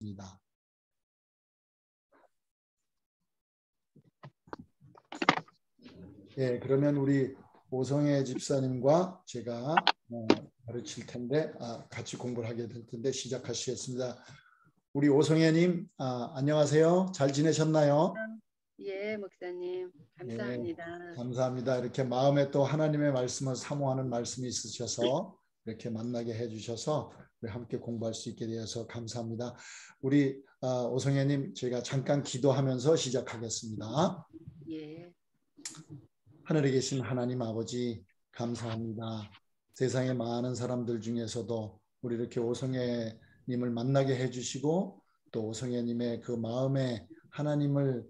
입니다. 예, 그러면 우리 오성애 집사님과 제가 가르칠 텐데 같이 공부를 하게 될 텐데 시작하시겠습니다. 우리 오성애님 안녕하세요. 잘 지내셨나요? 예, 목사님 감사합니다. 예, 감사합니다. 이렇게 마음에 또 하나님의 말씀을 사모하는 말씀이 있으셔서 이렇게 만나게 해주셔서 우리 함께 공부할 수 있게 되어서 감사합니다. 우리 오성애님 제가 잠깐 기도하면서 시작하겠습니다. 예. 하늘에 계신 하나님 아버지 감사합니다. 세상의 많은 사람들 중에서도 우리 이렇게 오성애님을 만나게 해주시고 또 오성애님의 그 마음에 하나님을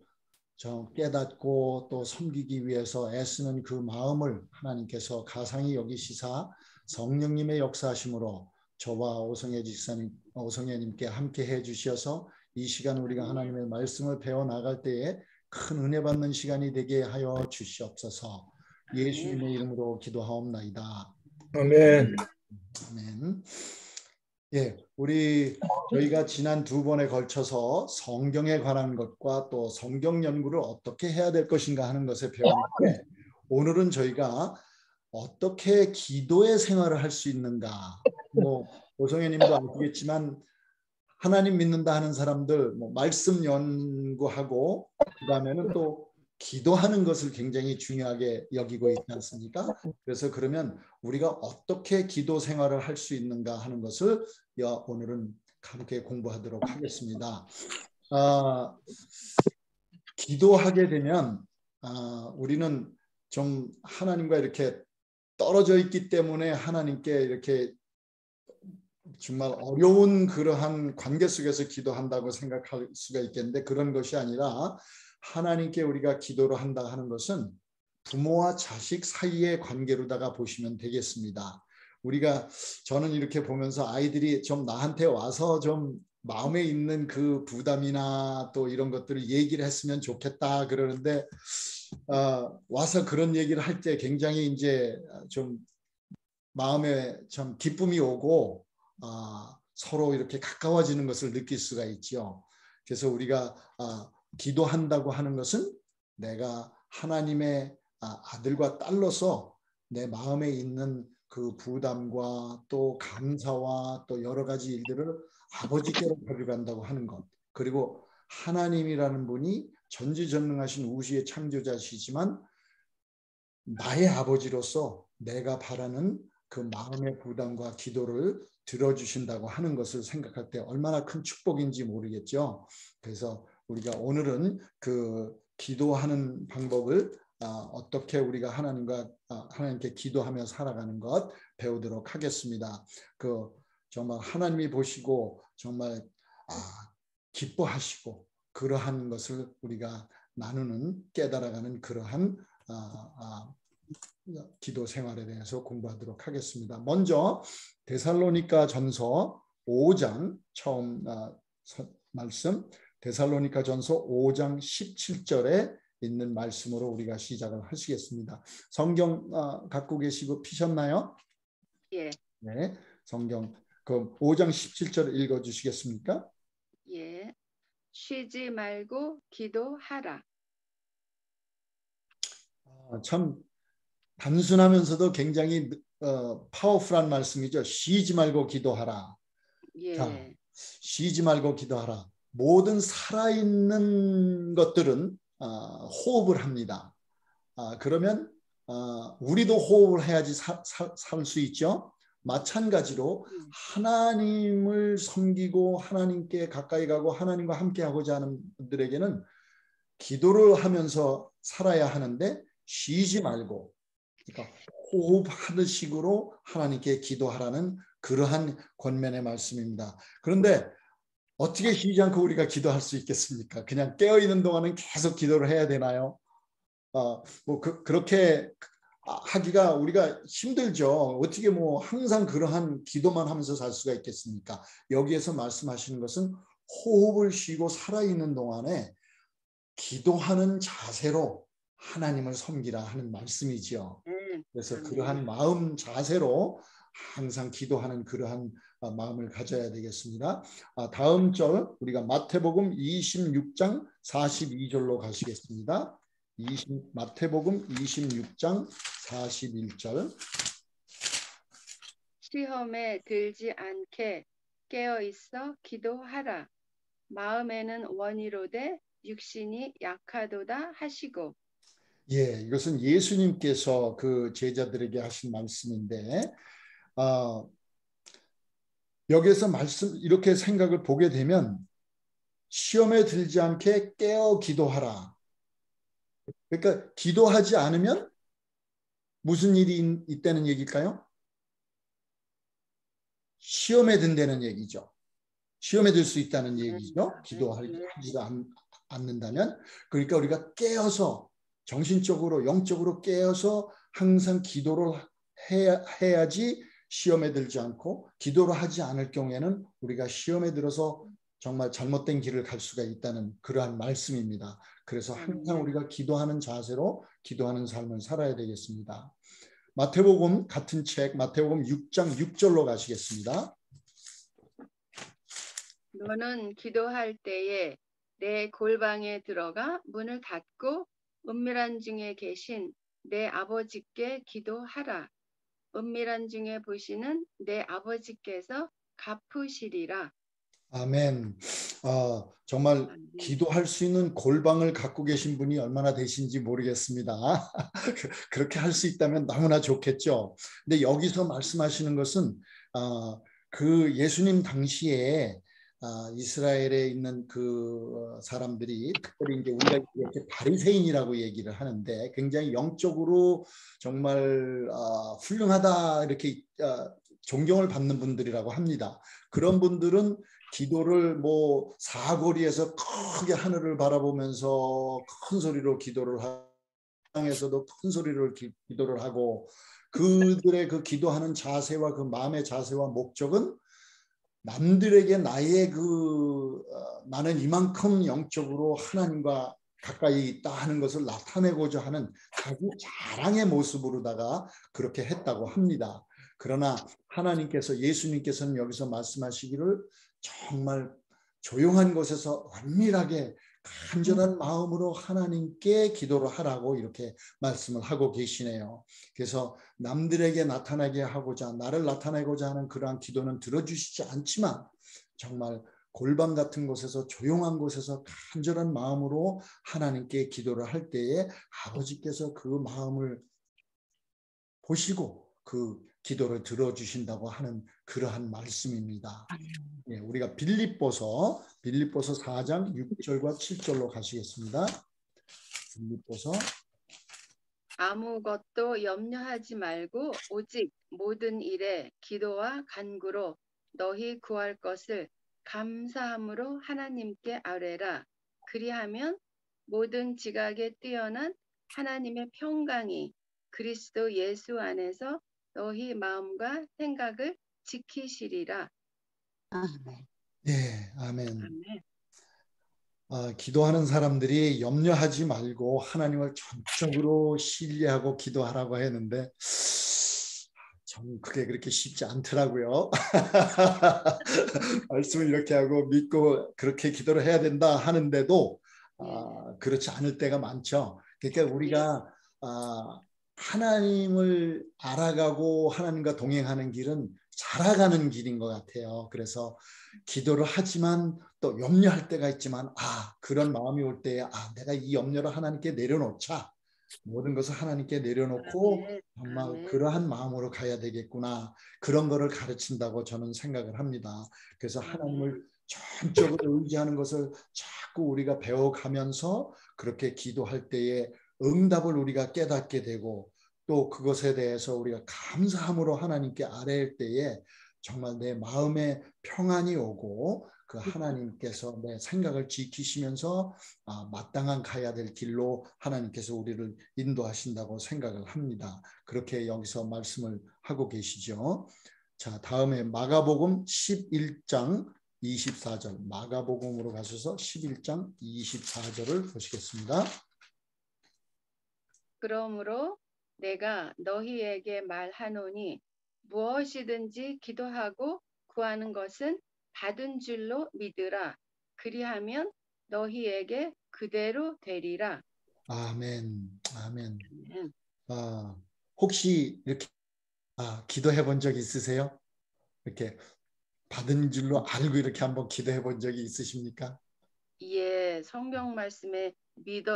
깨닫고 또 섬기기 위해서 애쓰는 그 마음을 하나님께서 가상히 여기시사 성령님의 역사하심으로 저와 오성애 집사님, 오성애님께 함께 해주셔서 이 시간 우리가 하나님의 말씀을 배워나갈 때에 큰 은혜 받는 시간이 되게 하여 주시옵소서. 예수님의 이름으로 기도하옵나이다. 아멘. 아멘. 예, 저희가 지난 두 번에 걸쳐서 성경에 관한 것과 또 성경 연구를 어떻게 해야 될 것인가 하는 것에 배웠는데 오늘은 저희가 어떻게 기도의 생활을 할 수 있는가. 오성애님도 아시겠지만 하나님 믿는다 하는 사람들 말씀 연구하고 그다음에는 또 기도하는 것을 굉장히 중요하게 여기고 있지 않습니까? 그래서 그러면 우리가 어떻게 기도 생활을 할 수 있는가 하는 것을 오늘은 함께 공부하도록 하겠습니다. 기도하게 되면 우리는 좀 하나님과 이렇게 떨어져 있기 때문에 하나님께 이렇게 정말 어려운 그러한 관계 속에서 기도한다고 생각할 수가 있겠는데 그런 것이 아니라 하나님께 우리가 기도를 한다 하는 것은 부모와 자식 사이의 관계로다가 보시면 되겠습니다. 저는 이렇게 보면서 아이들이 좀 나한테 와서 좀 마음에 있는 그 부담이나 또 이런 것들을 얘기를 했으면 좋겠다 그러는데 와서 그런 얘기를 할 때 굉장히 이제 좀 마음에 좀 기쁨이 오고 서로 이렇게 가까워지는 것을 느낄 수가 있죠. 그래서 우리가 기도한다고 하는 것은 내가 하나님의 아들과 딸로서 내 마음에 있는 그 부담과 또 감사와 또 여러 가지 일들을 아버지께로 가져간다고 하는 것. 그리고 하나님이라는 분이 전지전능하신 우주의 창조자시지만 나의 아버지로서 내가 바라는 그 마음의 부담과 기도를 들어주신다고 하는 것을 생각할 때 얼마나 큰 축복인지 모르겠죠. 그래서 우리가 오늘은 그 기도하는 방법을 어떻게 우리가 하나님께 기도하며 살아가는 것 배우도록 하겠습니다. 정말 하나님이 보시고 정말 기뻐하시고 그러한 것을 우리가 나누는 깨달아가는 그러한 기도 생활에 대해서 공부하도록 하겠습니다. 먼저 데살로니가 전서 5장 처음 말씀 데살로니가 전서 5장 17절에 있는 말씀으로 우리가 시작을 하시겠습니다. 성경 갖고 계시고 피셨나요? 예. 네, 성경 그 5장 17절 읽어주시겠습니까? 예. 쉬지 말고 기도하라. 참 단순하면서도 굉장히 파워풀한 말씀이죠. 쉬지 말고 기도하라. 예. 자, 쉬지 말고 기도하라. 모든 살아있는 것들은 호흡을 합니다. 그러면 우리도 호흡을 해야지 살 수 있죠. 마찬가지로 하나님을 섬기고 하나님께 가까이 가고 하나님과 함께하고자 하는 분들에게는 기도를 하면서 살아야 하는데 쉬지 말고 그러니까 호흡하는 식으로 하나님께 기도하라는 그러한 권면의 말씀입니다. 그런데 어떻게 쉬지 않고 우리가 기도할 수 있겠습니까? 그냥 깨어있는 동안은 계속 기도를 해야 되나요? 그렇게 하기가 우리가 힘들죠. 어떻게 항상 그러한 기도만 하면서 살 수가 있겠습니까? 여기에서 말씀하시는 것은 호흡을 쉬고 살아있는 동안에 기도하는 자세로 하나님을 섬기라 하는 말씀이지요. 그래서 그러한 마음 자세로 항상 기도하는 그러한 마음을 가져야 되겠습니다. 다음 절 우리가 마태복음 26장 42절로 가시겠습니다. 마태복음 26장 41절. 시험에 들지 않게 깨어 있어 기도하라. 마음에는 원이로되 육신이 약하도다 하시고. 예, 이것은 예수님께서 그 제자들에게 하신 말씀인데 여기에서 말씀 이렇게 생각을 보게 되면 시험에 들지 않게 깨어 기도하라. 그러니까 기도하지 않으면 무슨 일이 있다는 얘기일까요? 시험에 든다는 얘기죠. 시험에 들 수 있다는 얘기죠. 기도하지 않는다면. 그러니까 우리가 깨어서 정신적으로 영적으로 깨어서 항상 기도를 해야지 시험에 들지 않고, 기도를 하지 않을 경우에는 우리가 시험에 들어서 정말 잘못된 길을 갈 수가 있다는 그러한 말씀입니다. 그래서 항상 우리가 기도하는 자세로 기도하는 삶을 살아야 되겠습니다. 마태복음 같은 책 마태복음 6장 6절로 가시겠습니다. 너는 기도할 때에 내 골방에 들어가 문을 닫고 은밀한 중에 계신 내 아버지께 기도하라. 은밀한 중에 보시는 내 아버지께서 갚으시리라. 아멘. 정말 아멘. 기도할 수 있는 골방을 갖고 계신 분이 얼마나 되신지 모르겠습니다. 그렇게 할 수 있다면 너무나 좋겠죠. 근데 여기서 말씀하시는 것은 그 예수님 당시에 이스라엘에 있는 그 사람들이, 특별히 이제 우리가 이렇게 바리새인이라고 얘기를 하는데, 굉장히 영적으로 정말 훌륭하다 이렇게 존경을 받는 분들이라고 합니다. 그런 분들은 기도를 뭐 사거리에서 크게 하늘을 바라보면서 큰 소리로 기도를 땅에서도 큰 소리로 기도를 하고, 그들의 그 기도하는 자세와 그 마음의 자세와 목적은 남들에게 나의 나는 이만큼 영적으로 하나님과 가까이 있다 하는 것을 나타내고자 하는 자기 자랑의 모습으로다가 그렇게 했다고 합니다. 그러나 하나님께서, 예수님께서는 여기서 말씀하시기를 정말 조용한 곳에서 은밀하게 간절한 마음으로 하나님께 기도를 하라고 이렇게 말씀을 하고 계시네요. 그래서 남들에게 나타나게 하고자, 나를 나타내고자 하는 그러한 기도는 들어주시지 않지만, 정말 골방 같은 곳에서, 조용한 곳에서 간절한 마음으로 하나님께 기도를 할 때에 아버지께서 그 마음을 보시고 그 기도를 들어주신다고 하는 그러한 말씀입니다. 예, 우리가 빌립보서 4장 6절과 7절로 가시겠습니다. 빌립보서 아무것도 염려하지 말고 오직 모든 일에 기도와 간구로 너희 구할 것을 감사함으로 하나님께 아뢰라. 그리하면 모든 지각에 뛰어난 하나님의 평강이 그리스도 예수 안에서 너희 마음과 생각을 지키시리라. 아멘. 예, 아멘. 아멘. 기도하는 사람들이 염려하지 말고 하나님을 전적으로 신뢰하고 기도하라고 했는데 전 그게 그렇게 쉽지 않더라고요. 말씀을 이렇게 하고 믿고 그렇게 기도를 해야 된다 하는데도 그렇지 않을 때가 많죠. 그러니까 우리가 하나님을 알아가고 하나님과 동행하는 길은 자라가는 길인 것 같아요. 그래서 기도를 하지만 또 염려할 때가 있지만 그런 마음이 올 때에 내가 이 염려를 하나님께 내려놓자. 모든 것을 하나님께 내려놓고 정말 아멘. 그러한 마음으로 가야 되겠구나. 그런 거를 가르친다고 저는 생각을 합니다. 그래서 하나님을 전적으로 의지하는 것을 자꾸 우리가 배워가면서 그렇게 기도할 때에 응답을 우리가 깨닫게 되고, 또 그것에 대해서 우리가 감사함으로 하나님께 아뢰일 때에 정말 내 마음에 평안이 오고, 그 하나님께서 내 생각을 지키시면서 마땅한 가야 될 길로 하나님께서 우리를 인도하신다고 생각을 합니다. 그렇게 여기서 말씀을 하고 계시죠. 자, 다음에 마가복음 11장 24절, 마가복음으로 가셔서 11장 24절을 보시겠습니다. 그러므로 내가 너희에게 말하노니 무엇이든지 기도하고 구하는 것은 받은 줄로 믿으라. 그리하면 너희에게 그대로 되리라. 아멘. 아멘. 아멘. 혹시 이렇게 기도해 본 적 있으세요? 이렇게 받은 줄로 알고 이렇게 한번 기도해 본 적이 있으십니까? 예, 성경 말씀에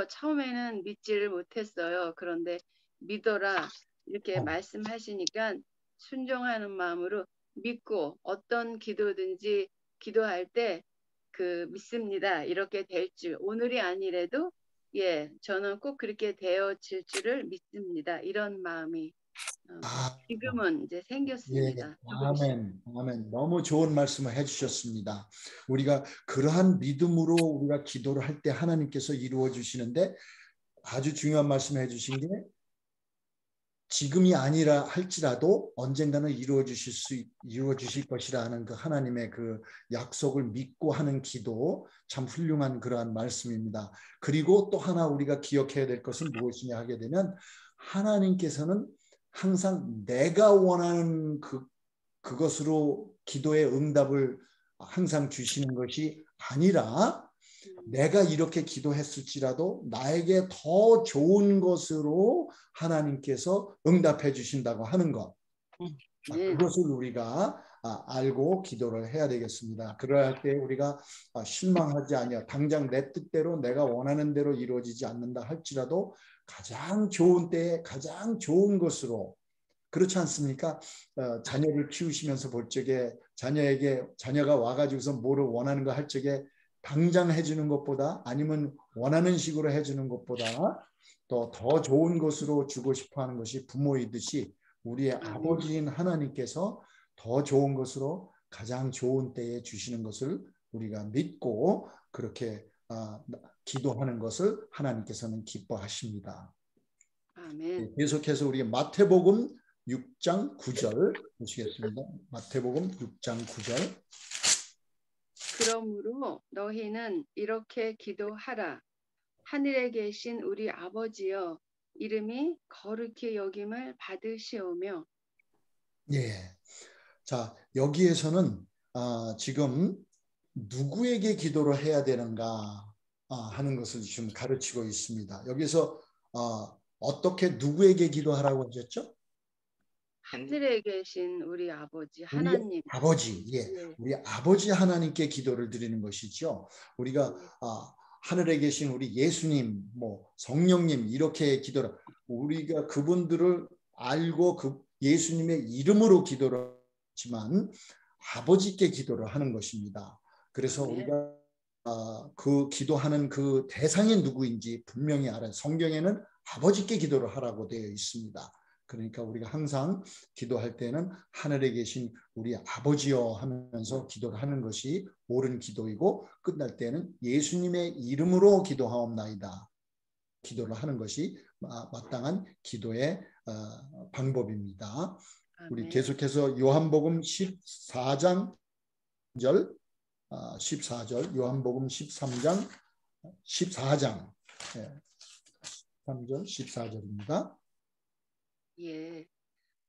처음에는 믿지를 못했어요. 그런데 믿어라 이렇게 말씀하시니까 순종하는 마음으로 믿고 어떤 기도든지 기도할 때 믿습니다. 이렇게 될 줄. 오늘이 아니래도 저는 꼭 그렇게 되어질 줄을 믿습니다. 이런 마음이 아, 지금은 이제 예, 생겼습니다. 조금씩. 아멘, 아멘. 너무 좋은 말씀을 해주셨습니다. 우리가 그러한 믿음으로 우리가 기도를 할 때 하나님께서 이루어 주시는데 아주 중요한 말씀을 해주신 게 지금이 아니라 할지라도 언젠가는 이루어 주실 것이라는 그 하나님의 그 약속을 믿고 하는 기도 참 훌륭한 그러한 말씀입니다. 그리고 또 하나 우리가 기억해야 될 것은 무엇이냐 하게 되면 하나님께서는 항상 내가 원하는 그것으로 기도의 응답을 항상 주시는 것이 아니라 내가 이렇게 기도했을지라도 나에게 더 좋은 것으로 하나님께서 응답해 주신다고 하는 것. 그것을 우리가 알고 기도를 해야 되겠습니다. 그럴 때 우리가 실망하지 아니하 당장 내 뜻대로 내가 원하는 대로 이루어지지 않는다 할지라도 가장 좋은 때에 가장 좋은 것으로 그렇지 않습니까? 자녀를 키우시면서 볼 적에 자녀가 와가지고서 뭐를 원하는 거 할 적에 당장 해주는 것보다 아니면 원하는 식으로 해주는 것보다 더 좋은 것으로 주고 싶어 하는 것이 부모이듯이 우리의 아버지인 하나님께서 더 좋은 것으로 가장 좋은 때에 주시는 것을 우리가 믿고 그렇게 기도하는 것을 하나님께서는 기뻐하십니다. 아멘. 계속해서 우리 마태복음 6장 9절 보시겠습니다. 마태복음 6장 9절. 그러므로 너희는 이렇게 기도하라. 하늘에 계신 우리 아버지여, 이름이 거룩히 여김을 받으시오며. 예. 자, 여기에서는 지금 누구에게 기도를 해야 되는가 하는 것을 지금 가르치고 있습니다. 여기서 어떻게 누구에게 기도하라고 하셨죠? 하늘에 계신 우리 아버지 우리 하나님. 아버지, 우리 아버지 하나님께 기도를 드리는 것이죠. 우리가 하늘에 계신 우리 예수님, 성령님 이렇게 기도를 우리가 그분들을 알고 그 예수님의 이름으로 기도를 하지만 아버지께 기도를 하는 것입니다. 그래서 우리가 그 기도하는 그 대상이 누구인지 분명히 알아요. 성경에는 아버지께 기도를 하라고 되어 있습니다. 그러니까 우리가 항상 기도할 때는 하늘에 계신 우리 아버지여 하면서 기도를 하는 것이 옳은 기도이고 끝날 때는 예수님의 이름으로 기도하옵나이다. 기도를 하는 것이 마땅한 기도의 방법입니다. 우리 계속해서 요한복음 14장 14절 요한복음 13장 14장 3절 14절입니다. 예,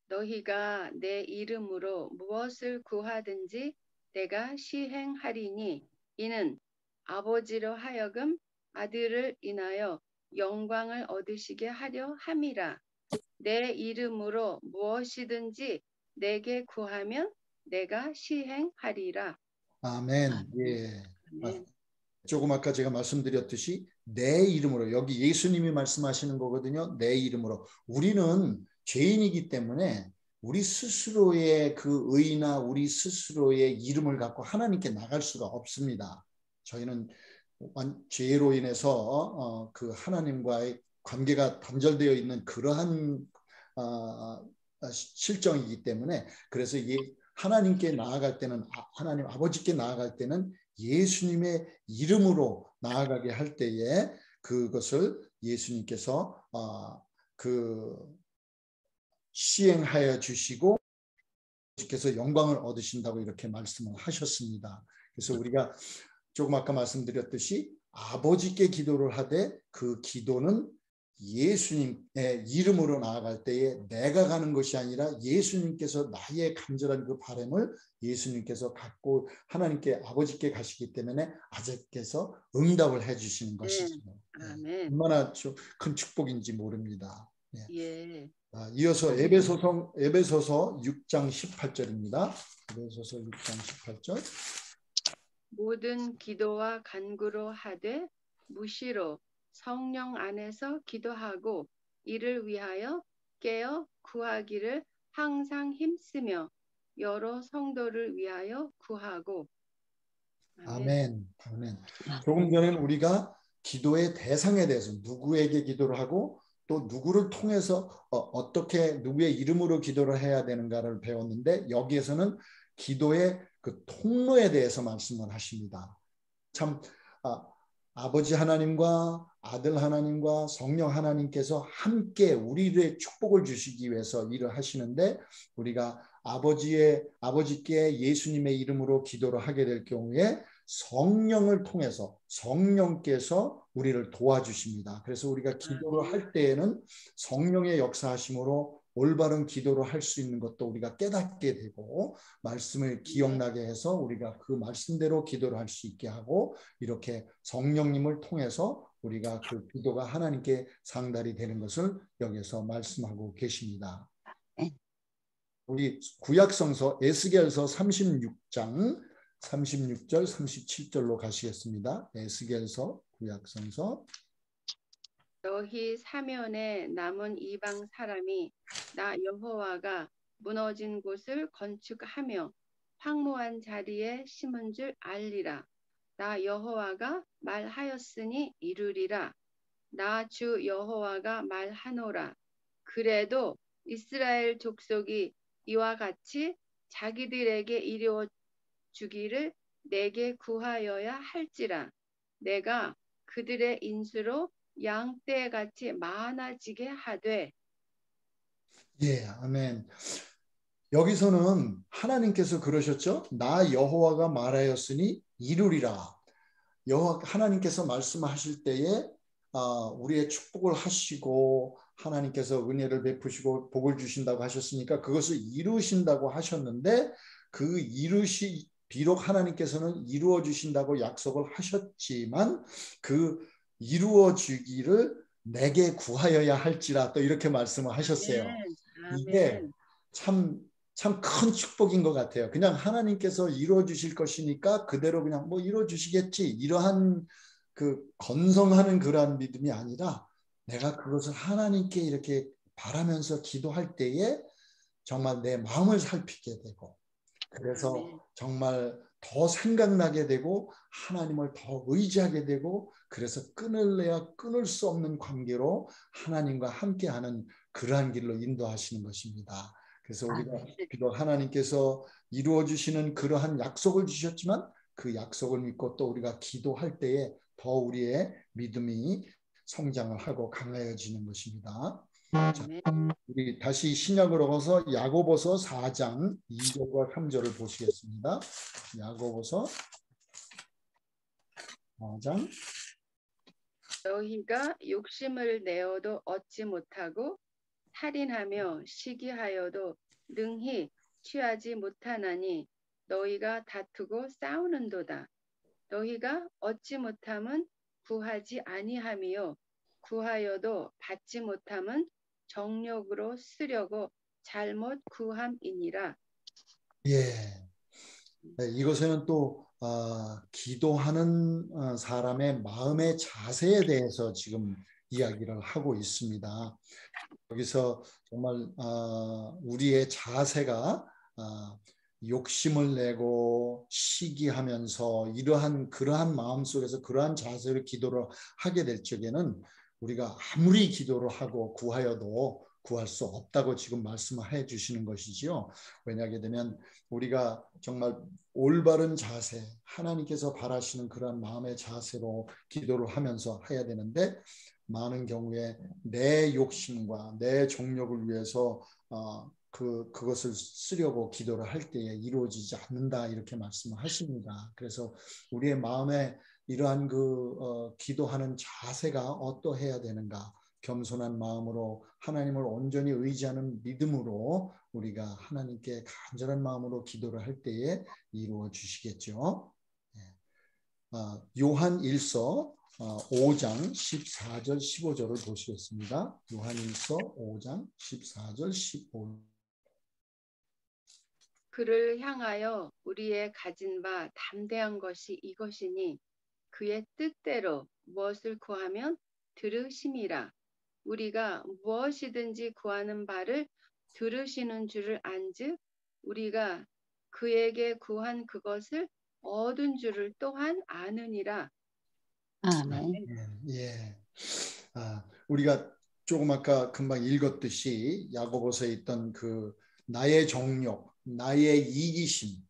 너희가 내 이름으로 무엇을 구하든지 내가 시행하리니 이는 아버지로 하여금 아들을 인하여 영광을 얻으시게 하려 함이라. 내 이름으로 무엇이든지 내게 구하면 내가 시행하리라. 아멘. 예. 아멘. 조금 아까 제가 말씀드렸듯이 내 이름으로 여기 예수님이 말씀하시는 거거든요. 내 이름으로. 우리는 죄인이기 때문에 우리 스스로의 그 의나 우리 스스로의 이름을 갖고 하나님께 나갈 수가 없습니다. 저희는 죄로 인해서 그 하나님과의 관계가 단절되어 있는 그러한 실정이기 때문에 그래서 하나님께 나아갈 때는 하나님 아버지께 나아갈 때는 예수님의 이름으로 나아가게 할 때에 그것을 예수님께서 시행하여 주시고 주께서 영광을 얻으신다고 이렇게 말씀을 하셨습니다. 그래서 우리가 조금 아까 말씀드렸듯이 아버지께 기도를 하되 그 기도는 예수님의 이름으로 나아갈 때에 내가 가는 것이 아니라 예수님께서 나의 간절한 그 바람을 예수님께서 갖고 하나님께 아버지께 가시기 때문에 아버지께서 응답을 해주시는 것이죠. 아멘. 얼마나 큰 축복인지 모릅니다. 예. 이어서 에베소서 6장 18절입니다. 에베소서 6장 18절. 모든 기도와 간구로 하되 무시로 성령 안에서 기도하고 이를 위하여 깨어 구하기를 항상 힘쓰며 여러 성도를 위하여 구하고. 아멘. 아멘. 조금 전에는 우리가 기도의 대상에 대해서 누구에게 기도를 하고 또 누구를 통해서 어떻게 누구의 이름으로 기도를 해야 되는가를 배웠는데 여기에서는 기도의 그 통로에 대해서 말씀을 하십니다. 참 아버지 하나님과 아들 하나님과 성령 하나님께서 함께 우리의 축복을 주시기 위해서 일을 하시는데 우리가 아버지께 예수님의 이름으로 기도를 하게 될 경우에 성령을 통해서 성령께서 우리를 도와주십니다. 그래서 우리가 기도를 할 때에는 성령의 역사하심으로 올바른 기도를 할 수 있는 것도 우리가 깨닫게 되고 말씀을 기억나게 해서 우리가 그 말씀대로 기도를 할 수 있게 하고 이렇게 성령님을 통해서 우리가 그 기도가 하나님께 상달이 되는 것을 여기서 말씀하고 계십니다. 우리 구약성서 에스겔서 36장 36절 37절로 가시겠습니다. 에스겔서 구약성서. 너희 사면에 남은 이방 사람이 나 여호와가 무너진 곳을 건축하며 황무한 자리에 심은 줄 알리라. 나 여호와가 말하였으니 이루리라. 나 주 여호와가 말하노라. 그래도 이스라엘 족속이 이와 같이 자기들에게 이루어 주기를 내게 구하여야 할지라. 내가 그들의 인수로 양떼같이 많아지게 하되. 예, 아멘. 여기서는 하나님께서 그러셨죠. 나 여호와가 말하였으니 이루리라. 하나님께서 말씀하실 때에 우리의 축복을 하시고 하나님께서 은혜를 베푸시고 복을 주신다고 하셨으니까 그것을 이루신다고 하셨는데 그 비록 하나님께서는 이루어 주신다고 약속을 하셨지만 그 이루어 주기를 내게 구하여야 할지라 또 이렇게 말씀을 하셨어요. 이게 참 큰 축복인 것 같아요. 그냥 하나님께서 이루어 주실 것이니까 그대로 그냥 뭐 이루어 주시겠지 이러한 그 건성하는 그러한 믿음이 아니라 내가 그것을 하나님께 이렇게 바라면서 기도할 때에 정말 내 마음을 살피게 되고 그래서 정말 더 생각나게 되고 하나님을 더 의지하게 되고 그래서 끊을래야 끊을 수 없는 관계로 하나님과 함께하는 그러한 길로 인도하시는 것입니다. 그래서 우리가 비록 하나님께서 이루어 주시는 그러한 약속을 주셨지만 그 약속을 믿고 또 우리가 기도할 때에 더 우리의 믿음이 성장을 하고 강하여지는 것입니다. 자, 우리 다시 신약으로 가서 야고보서 4장 2절과 3절을 보시겠습니다. 야고보서 4장. 너희가 욕심을 내어도 얻지 못하고 살인하며 시기하여도 능히 취하지 못하나니 너희가 다투고 싸우는도다. 너희가 얻지 못함은 구하지 아니함이요 구하여도 받지 못함은 정욕으로 쓰려고 잘못 구함이니라. 예, 이것에는 또 기도하는 사람의 마음의 자세에 대해서 지금 이야기를 하고 있습니다. 여기서 정말 우리의 자세가 욕심을 내고 시기하면서 그러한 마음 속에서 그러한 자세로 기도를 하게 될 적에는 우리가 아무리 기도를 하고 구하여도 구할 수 없다고 지금 말씀해 주시는 것이지요. 왜냐하게 되면 우리가 정말 올바른 자세, 하나님께서 바라시는 그러한 마음의 자세로 기도를 하면서 해야 되는데 많은 경우에 내 욕심과 내 정욕을 위해서 그것을 쓰려고 기도를 할 때에 이루어지지 않는다 이렇게 말씀을 하십니다. 그래서 우리의 마음에 이러한 기도하는 자세가 어떠해야 되는가? 겸손한 마음으로 하나님을 온전히 의지하는 믿음으로 우리가 하나님께 간절한 마음으로 기도를 할 때에 이루어 주시겠죠. 요한 1서 5장 14절 15절을 보시겠습니다. 요한 1서 5장 14절 15절. 그를 향하여 우리의 가진 바 담대한 것이 이것이니 그의 뜻대로 무엇을 구하면 들으심이라. 우리가 무엇이든지 구하는 바를 들으시는 줄을 안즉 우리가 그에게 구한 그것을 얻은 줄을 또한 아느니라. 아멘. 예. 우리가 조금 아까 금방 읽었듯이 야고보서에 있던 그 나의 정욕, 나의 이기심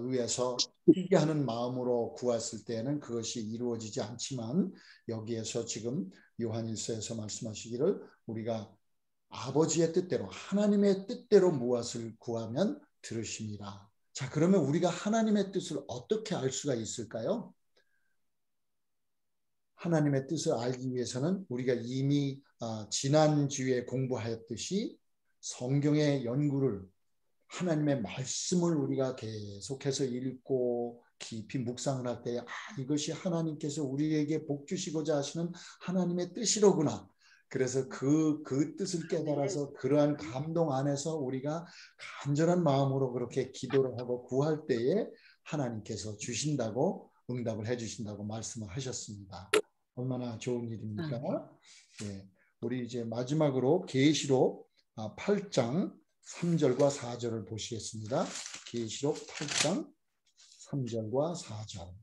위해서 희귀하는 마음으로 구했을 때는 그것이 이루어지지 않지만 여기에서 지금 요한일서에서 말씀하시기를 우리가 아버지의 뜻대로 하나님의 뜻대로 무엇을 구하면 들으심이라. 자, 그러면 우리가 하나님의 뜻을 어떻게 알 수가 있을까요? 하나님의 뜻을 알기 위해서는 우리가 이미 지난주에 공부하였듯이 성경의 연구를 하나님의 말씀을 우리가 계속해서 읽고 깊이 묵상을 할 때 이것이 하나님께서 우리에게 복 주시고자 하시는 하나님의 뜻이로구나. 그래서 그 뜻을 깨달아서 그러한 감동 안에서 우리가 간절한 마음으로 그렇게 기도를 하고 구할 때에 하나님께서 주신다고 응답을 해주신다고 말씀을 하셨습니다. 얼마나 좋은 일입니까? 네. 우리 이제 마지막으로 계시록 8장 3절과 4절을 보시겠습니다. 계시록 8장 3절과 4절.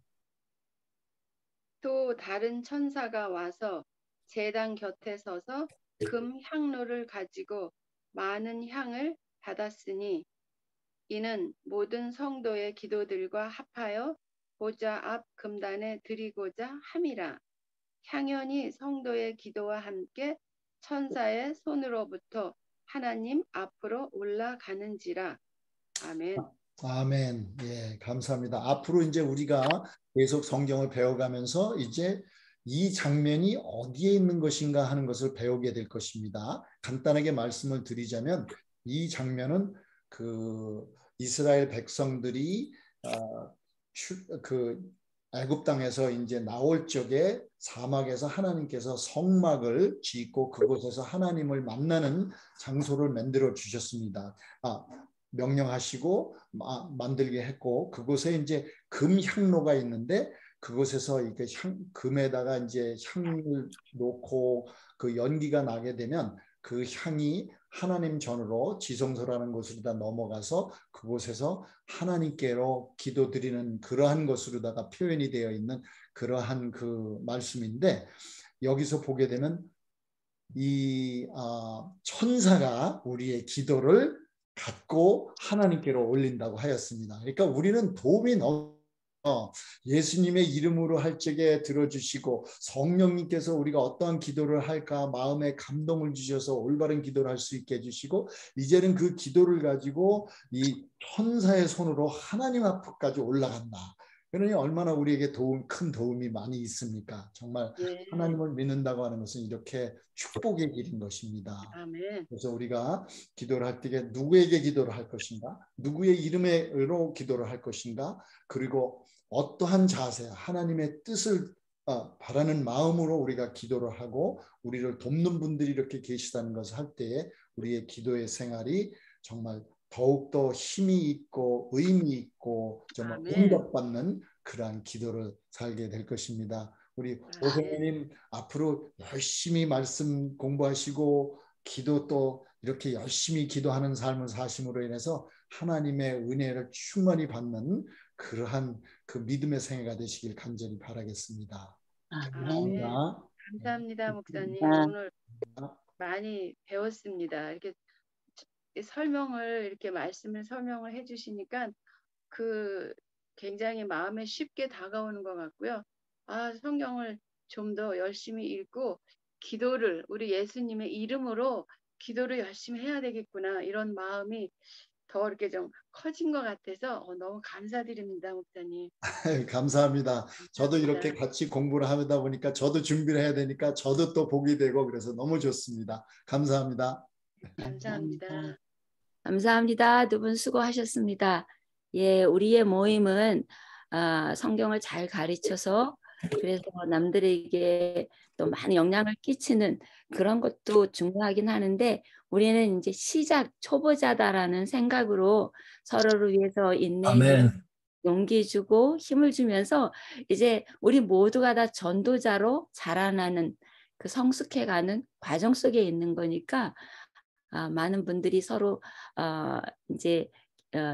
또 다른 천사가 와서 제단 곁에 서서 금 향로를 가지고 많은 향을 받았으니 이는 모든 성도의 기도들과 합하여 보좌 앞 금단에 드리고자 함이라. 향연이 성도의 기도와 함께 천사의 손으로부터 하나님 앞으로 올라가는지라. 아멘. 아멘. 예, 감사합니다. 앞으로 이제 우리가 계속 성경을 배워가면서 이제 이 장면이 어디에 있는 것인가 하는 것을 배우게 될 것입니다. 간단하게 말씀을 드리자면 이 장면은 그 이스라엘 백성들이 그 애굽 땅에서 이제 나올 적에 사막에서 하나님께서 성막을 짓고 그곳에서 하나님을 만나는 장소를 만들어 주셨습니다. 명령하시고 만들게 했고 그곳에 이제 금 향로가 있는데 그곳에서 이렇게 금에다가 이제 향을 놓고 그 연기가 나게 되면 그 향이 하나님 전으로 지성소라는 곳으로다 넘어가서 그곳에서 하나님께로 기도드리는 그러한 것으로다가 표현이 되어 있는 그러한 그 말씀인데 여기서 보게 되면 이 천사가 우리의 기도를 갖고 하나님께로 올린다고 하였습니다. 그러니까 우리는 도움이 예수님의 이름으로 할 적에 들어주시고 성령님께서 우리가 어떠한 기도를 할까 마음에 감동을 주셔서 올바른 기도를 할 수 있게 해주시고 이제는 그 기도를 가지고 이 천사의 손으로 하나님 앞까지 올라간다. 그러니 얼마나 우리에게 큰 도움이 많이 있습니까? 정말 하나님을 믿는다고 하는 것은 이렇게 축복의 길인 것입니다. 아멘. 그래서 우리가 기도를 할 때 누구에게 기도를 할 것인가? 누구의 이름으로 기도를 할 것인가? 그리고 어떠한 자세, 하나님의 뜻을 바라는 마음으로 우리가 기도를 하고 우리를 돕는 분들이 이렇게 계시다는 것을 할 때에 우리의 기도의 생활이 정말 더욱더 힘이 있고 의미 있고 정말 응답받는 그러한 기도를 살게 될 것입니다. 우리 오성님 앞으로 열심히 말씀 공부하시고 기도 또 이렇게 열심히 기도하는 삶을 사심으로 인해서 하나님의 은혜를 충만히 받는 그러한 그 믿음의 생애가 되시길 간절히 바라겠습니다. 아멘. 감사합니다, 목사님. 오늘 많이 배웠습니다. 이렇게 설명을 이렇게 설명을 해주시니까 그 굉장히 마음에 쉽게 다가오는 것 같고요. 성경을 좀 더 열심히 읽고 기도를 우리 예수님의 이름으로 기도를 열심히 해야 되겠구나 이런 마음이 더 이렇게 좀 커진 것 같아서 너무 감사드립니다, 목사님. 감사합니다. 저도 이렇게 감사합니다. 같이 공부를 하다 보니까 저도 준비를 해야 되니까 저도 또 복이 되고 그래서 너무 좋습니다. 감사합니다. 감사합니다. 감사합니다. 두 분 수고하셨습니다. 예, 우리의 모임은 성경을 잘 가르쳐서 그래서 남들에게 또 많은 영향을 끼치는 그런 것도 중요하긴 하는데 우리는 이제 시작 초보자다라는 생각으로 서로를 위해서 인내해 용기 주고 힘을 주면서 이제 우리 모두가 다 전도자로 자라나는 그 성숙해가는 과정 속에 있는 거니까 많은 분들이 서로 이제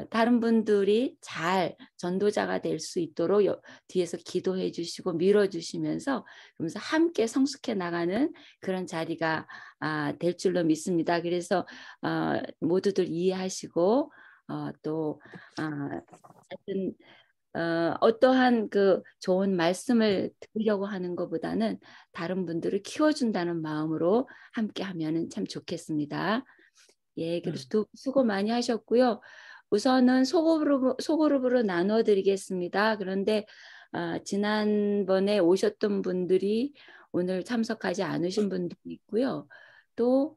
다른 분들이 잘 전도자가 될 수 있도록 뒤에서 기도해 주시고 밀어주시면서 그러면서 함께 성숙해 나가는 그런 자리가 될 줄로 믿습니다. 그래서 모두들 이해하시고 또 하여튼 어떠한 그 좋은 말씀을 들으려고 하는 것보다는 다른 분들을 키워준다는 마음으로 함께 하면은 참 좋겠습니다. 예, 그래서 수고 많이 하셨고요. 우선은 소그룹으로 나눠 드리겠습니다. 그런데 지난번에 오셨던 분들이 오늘 참석하지 않으신 분들이 있고요. 또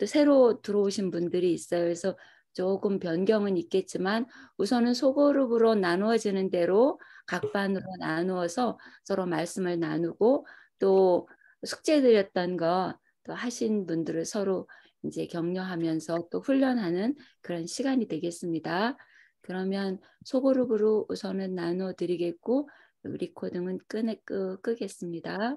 새로 들어오신 분들이 있어요. 그래서 조금 변경은 있겠지만 우선은 소그룹으로 나누어지는 대로 각 반으로 나누어서 서로 말씀을 나누고 또 숙제 드렸던 거 또 하신 분들을 서로 이제 격려하면서 또 훈련하는 그런 시간이 되겠습니다. 그러면 소그룹으로 우선은 나눠 드리겠고 리코딩은 끄겠습니다.